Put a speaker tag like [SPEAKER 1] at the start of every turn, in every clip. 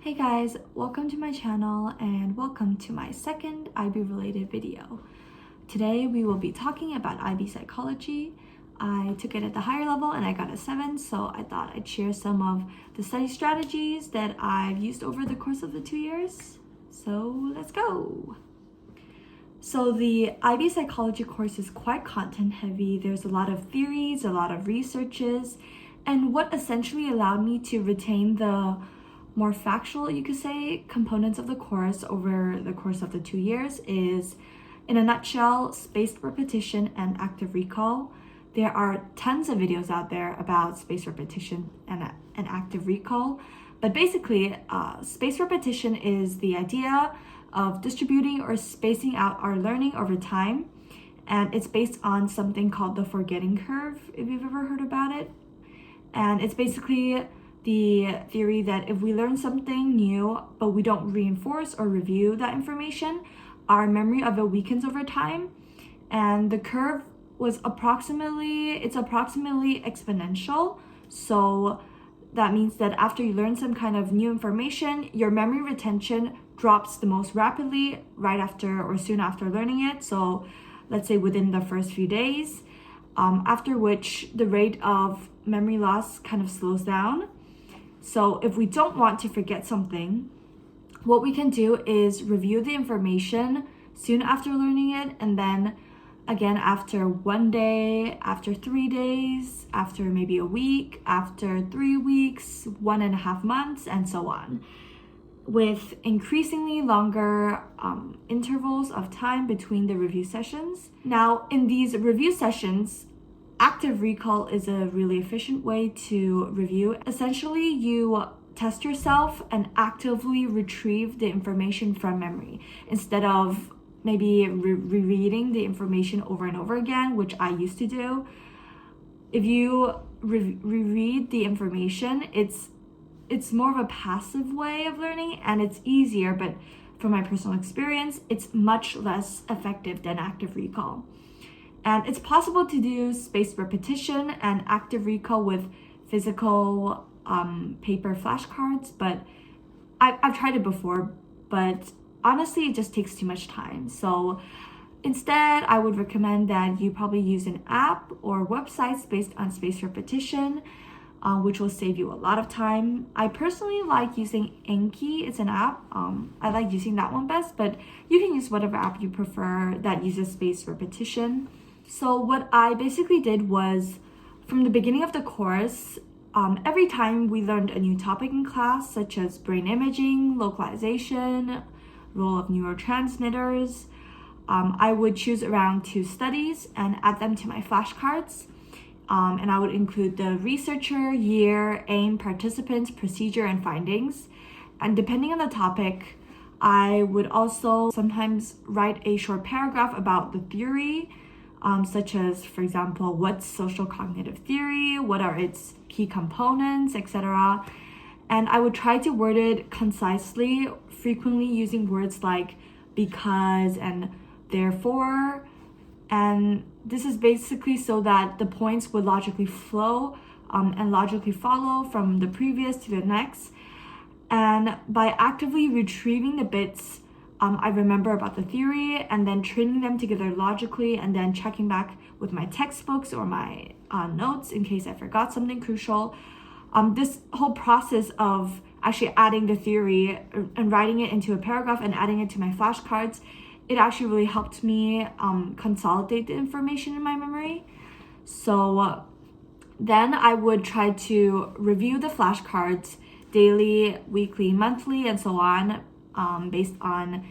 [SPEAKER 1] Hey guys, welcome to my channel and welcome to my second IB related video. Today we will be talking about IB psychology. I took it at the higher level and I got a 7, so I thought I'd share some of the study strategies that I've used over the course of the 2 years. So let's go! So the IB psychology course is quite content heavy. There's a lot of theories, a lot of researches, and what essentially allowed me to retain the more factual, you could say, components of the course over the course of the 2 years is, in a nutshell, spaced repetition and active recall. There are tons of videos out there about spaced repetition and active recall, but basically, spaced repetition is the idea of distributing or spacing out our learning over time, and it's based on something called the forgetting curve, if you've ever heard about it. And it's basically the theory that if we learn something new, but we don't reinforce or review that information, our memory of it weakens over time. And the curve was approximately exponential. So that means that after you learn some kind of new information, your memory retention drops the most rapidly right after or soon after learning it. So let's say within the first few days, after which the rate of memory loss kind of slows down. So if we don't want to forget something, what we can do is review the information soon after learning it, and then again after 1 day, after 3 days, after maybe a week, after 3 weeks, 1.5 months, and so on, with increasingly longer intervals of time between the review sessions. Now, in these review sessions, active recall is a really efficient way to review. Essentially, you test yourself and actively retrieve the information from memory instead of maybe rereading the information over and over again, which I used to do. If you reread the information, it's more of a passive way of learning and it's easier, but from my personal experience, it's much less effective than active recall. And it's possible to do spaced repetition and active recall with physical paper flashcards, but I've tried it before, but honestly, it just takes too much time. So instead, I would recommend that you probably use an app or websites based on spaced repetition, which will save you a lot of time. I personally like using Anki. It's an app. I like using that one best, but you can use whatever app you prefer that uses spaced repetition. So what I basically did was, from the beginning of the course, every time we learned a new topic in class, such as brain imaging, localization, role of neurotransmitters, I would choose around 2 studies and add them to my flashcards. And I would include the researcher, year, aim, participants, procedure, and findings. And depending on the topic, I would also sometimes write a short paragraph about the theory, such as, for example, what's social cognitive theory, what are its key components, etc. And I would try to word it concisely, frequently using words like because and therefore. And this is basically so that the points would logically flow and logically follow from the previous to the next. And by actively retrieving the bits I remember about the theory and then training them together logically and then checking back with my textbooks or my notes in case I forgot something crucial. This whole process of actually adding the theory and writing it into a paragraph and adding it to my flashcards, it actually really helped me consolidate the information in my memory. So then I would try to review the flashcards daily, weekly, monthly, and so on, based on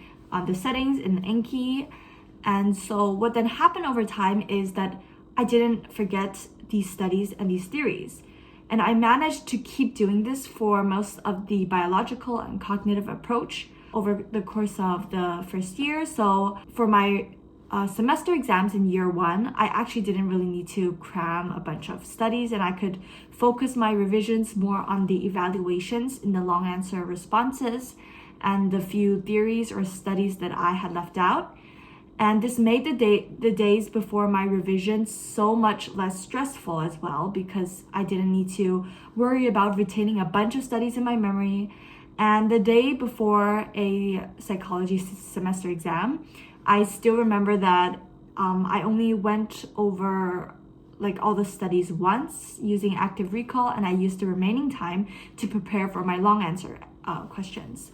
[SPEAKER 1] the settings in Anki. And so what then happened over time is that I didn't forget these studies and these theories. And I managed to keep doing this for most of the biological and cognitive approach over the course of the first year. So for my semester exams in year 1, I actually didn't really need to cram a bunch of studies, and I could focus my revisions more on the evaluations in the long answer responses and the few theories or studies that I had left out. And this made the days before my revision so much less stressful as well, because I didn't need to worry about retaining a bunch of studies in my memory And the day before a psychology semester exam, I still remember that I only went over like all the studies once using active recall, and I used the remaining time to prepare for my long answer questions.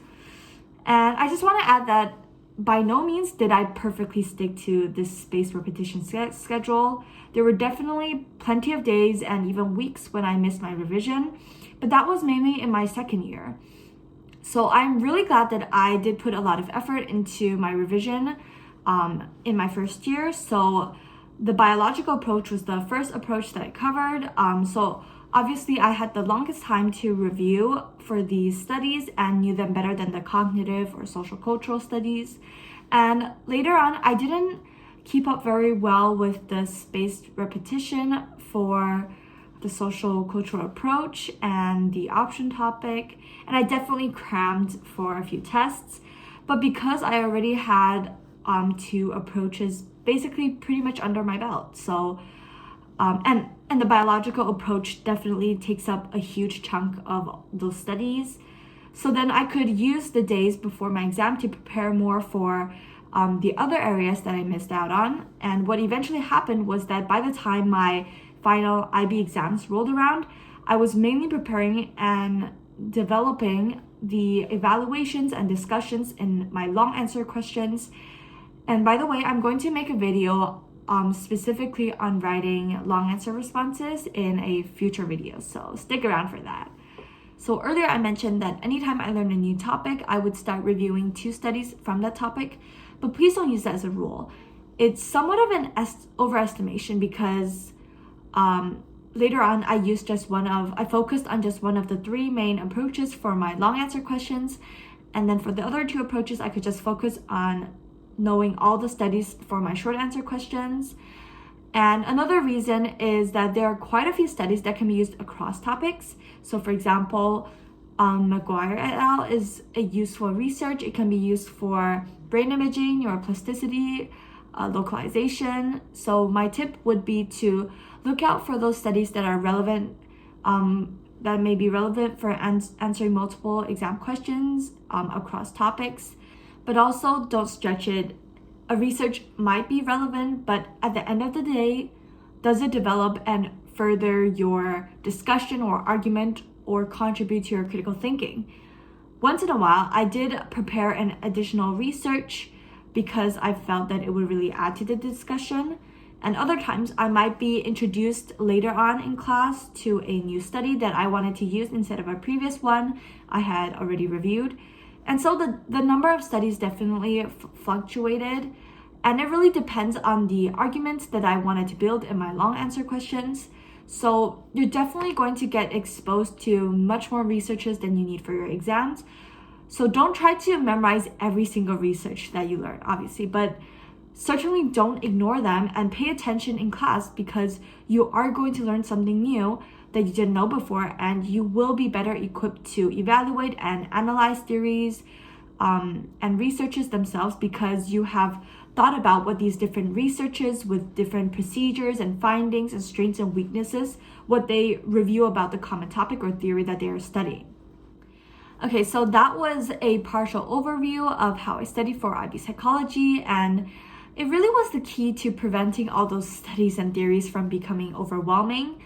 [SPEAKER 1] And I just want to add that by no means did I perfectly stick to this spaced repetition schedule. There were definitely plenty of days and even weeks when I missed my revision, but that was mainly in my second year. So I'm really glad that I did put a lot of effort into my revision in my first year. So the biological approach was the first approach that I covered. So obviously I had the longest time to review for these studies and knew them better than the cognitive or social cultural studies. And later on, I didn't keep up very well with the spaced repetition for the social cultural approach and the option topic. And I definitely crammed for a few tests. But because I already had two approaches basically pretty much under my belt. So, and the biological approach definitely takes up a huge chunk of those studies. So then I could use the days before my exam to prepare more for the other areas that I missed out on. And what eventually happened was that by the time my final IB exams rolled around, I was mainly preparing and developing the evaluations and discussions in my long answer questions. And by the way, I'm going to make a video specifically on writing long answer responses in a future video, so stick around for that. So earlier I mentioned that anytime I learn a new topic, I would start reviewing 2 studies from that topic, but please don't use that as a rule. It's somewhat of an overestimation because later on I focused on just one of the 3 main approaches for my long answer questions, and then for the other 2 approaches, I could just focus on knowing all the studies for my short answer questions. And another reason is that there are quite a few studies that can be used across topics. So for example, McGuire et al. Is a useful research. It can be used for brain imaging, neuroplasticity, localization. So my tip would be to look out for those studies that are relevant, that may be relevant for answering multiple exam questions across topics. But also don't stretch it. A research might be relevant, but at the end of the day, does it develop and further your discussion or argument or contribute to your critical thinking? Once in a while, I did prepare an additional research because I felt that it would really add to the discussion. And other times, I might be introduced later on in class to a new study that I wanted to use instead of a previous one I had already reviewed. And so the number of studies definitely fluctuated, and it really depends on the arguments that I wanted to build in my long answer questions. So you're definitely going to get exposed to much more researches than you need for your exams. So don't try to memorize every single research that you learn, obviously, but certainly don't ignore them and pay attention in class, because you are going to learn something new that you didn't know before, and you will be better equipped to evaluate and analyze theories and researches themselves, because you have thought about what these different researches with different procedures and findings and strengths and weaknesses, what they review about the common topic or theory that they are studying. Okay, so that was a partial overview of how I studied for IB psychology, and it really was the key to preventing all those studies and theories from becoming overwhelming.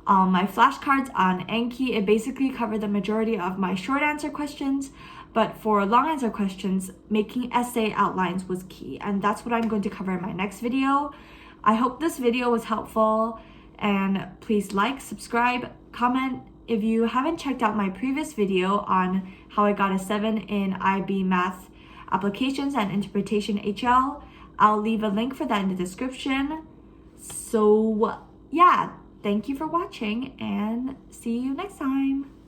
[SPEAKER 1] My flashcards on Anki, it basically covered the majority of my short answer questions, but for long answer questions, making essay outlines was key, and that's what I'm going to cover in my next video. I hope this video was helpful, and please like, subscribe, comment. If you haven't checked out my previous video on how I got a 7 in IB Math Applications and Interpretation HL, I'll leave a link for that in the description. So yeah, thank you for watching, and see you next time.